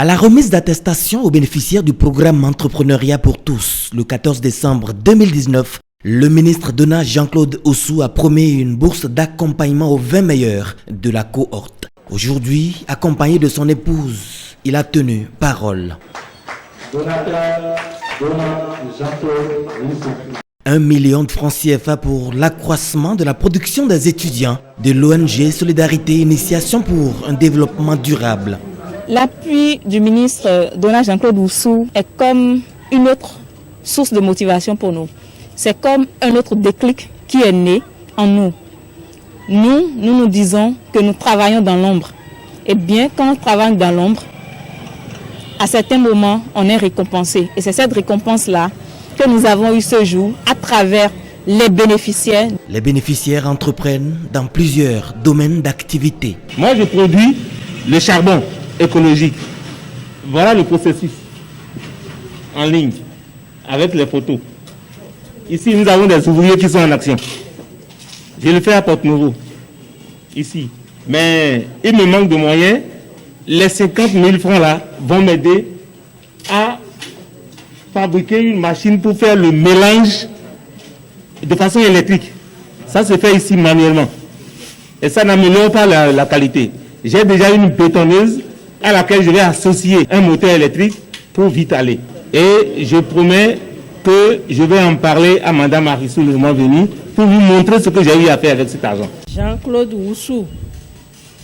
À la remise d'attestation aux bénéficiaires du programme Entrepreneuriat pour tous, le 14 décembre 2019, le ministre Donat Jean-Claude Oussou a promis une bourse d'accompagnement aux 20 meilleurs de la cohorte. Aujourd'hui, accompagné de son épouse, il a tenu parole. 1 million de francs CFA pour l'accroissement de la production des étudiants de l'ONG Solidarité Initiation pour un développement durable. L'appui du ministre Donat Jean-Claude Oussou est comme une autre source de motivation pour nous. C'est comme un autre déclic qui est né en nous. Nous disons que nous travaillons dans l'ombre. Et bien, quand on travaille dans l'ombre, à certains moments, on est récompensé. Et c'est cette récompense-là que nous avons eu ce jour à travers les bénéficiaires. Les bénéficiaires entreprennent dans plusieurs domaines d'activité. Moi, je produis le charbon écologique. Voilà le processus en ligne avec les photos. Ici, nous avons des ouvriers qui sont en action. Je le fais à Porte-Nouveau, ici. Mais il me manque de moyens. Les 50 000 francs là vont m'aider à fabriquer une machine pour faire le mélange de façon électrique. Ça se fait ici manuellement. Et ça n'améliore pas la qualité. J'ai déjà une bétonneuse à laquelle je vais associer un moteur électrique pour vite aller. Et je promets que je vais en parler à Mme Marissou le moment venu pour vous montrer ce que j'ai eu à faire avec cet argent. Jean-Claude Oussou,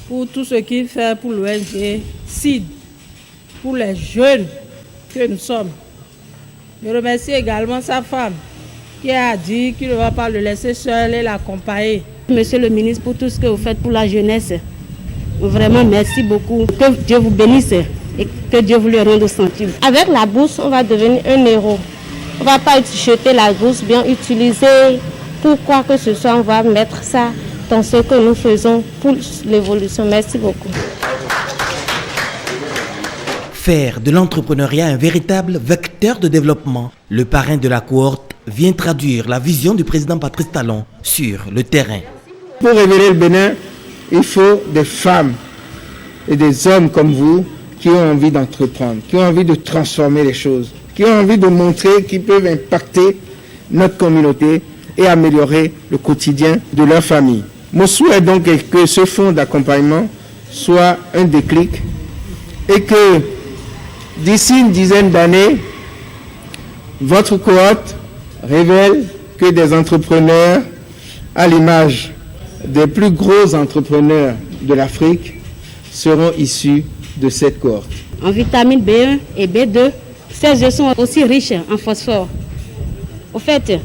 pour tout ce qu'il fait pour l'ONG SID, pour les jeunes que nous sommes. Je remercie également sa femme qui a dit qu'il ne va pas le laisser seul et l'accompagner. Monsieur le ministre, pour tout ce que vous faites pour la jeunesse, vraiment merci beaucoup. Que Dieu vous bénisse et que Dieu vous le rende au centuple. Avec la bourse, on va devenir un héros. On ne va pas jeter la bourse, bien utiliser pour quoi que ce soit. On va mettre ça dans ce que nous faisons pour l'évolution. Merci beaucoup. Faire de l'entrepreneuriat un véritable vecteur de développement, le parrain de la cohorte vient traduire la vision du président Patrice Talon sur le terrain. Pour révéler le Bénin, il faut des femmes et des hommes comme vous qui ont envie d'entreprendre, qui ont envie de transformer les choses, qui ont envie de montrer qu'ils peuvent impacter notre communauté et améliorer le quotidien de leur famille. Mon souhait donc est que ce fonds d'accompagnement soit un déclic et que d'ici une dizaine d'années, votre cohorte révèle que des entrepreneurs à l'image des plus gros entrepreneurs de l'Afrique seront issus de cette cohorte. En vitamine B1 et B2, ces œufs sont aussi riches en phosphore. Au fait,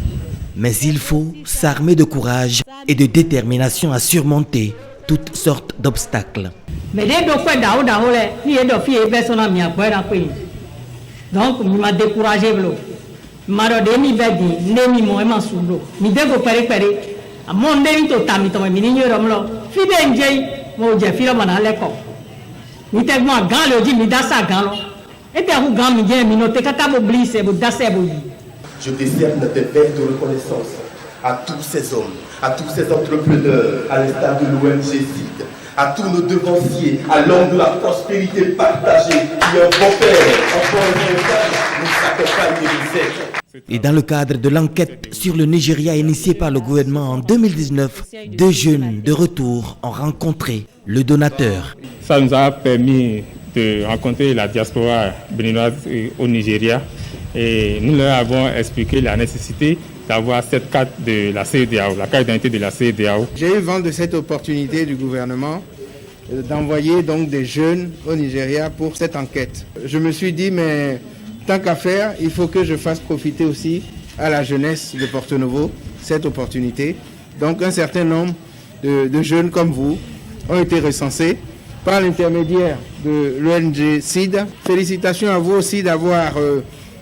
mais il faut s'armer de courage et de détermination à surmonter toutes sortes d'obstacles. Donc, il m'a découragé. Il m'a dit je décerne des verres de reconnaissance à tous ces hommes, à tous ces entrepreneurs, à l'instar de l'ONG SID, à tous nos devanciers, à l'homme de la prospérité partagée, qui est un bon père, un bon héritage, nous accompagne les aides. Et dans le cadre de l'enquête sur le Nigeria initiée par le gouvernement en 2019, 2 jeunes de retour ont rencontré le donateur. Ça nous a permis de rencontrer la diaspora béninoise au Nigeria et nous leur avons expliqué la nécessité d'avoir cette carte de la CEDEAO, la carte d'identité de la CEDEAO. J'ai eu vent de cette opportunité du gouvernement d'envoyer donc des jeunes au Nigeria pour cette enquête. Je me suis dit, mais tant qu'à faire, il faut que je fasse profiter aussi à la jeunesse de Porto-Novo cette opportunité. Donc un certain nombre de jeunes comme vous ont été recensés par l'intermédiaire de l'ONG SID. Félicitations à vous aussi d'avoir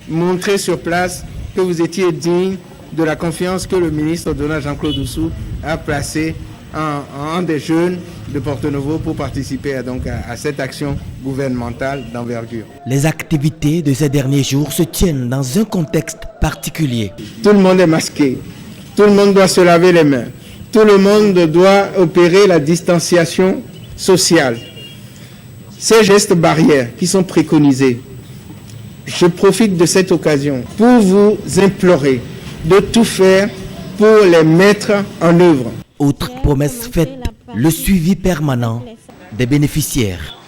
montré sur place que vous étiez digne de la confiance que le ministre Donat Jean-Claude Oussou a placée en des jeunes de Porto-Novo pour participer à cette action gouvernementale d'envergure. Les activités de ces derniers jours se tiennent dans un contexte particulier. Tout le monde est masqué, tout le monde doit se laver les mains, tout le monde doit opérer la distanciation sociale. ces gestes barrières qui sont préconisés, je profite de cette occasion pour vous implorer de tout faire pour les mettre en œuvre. Autre promesse faite, le suivi permanent des bénéficiaires.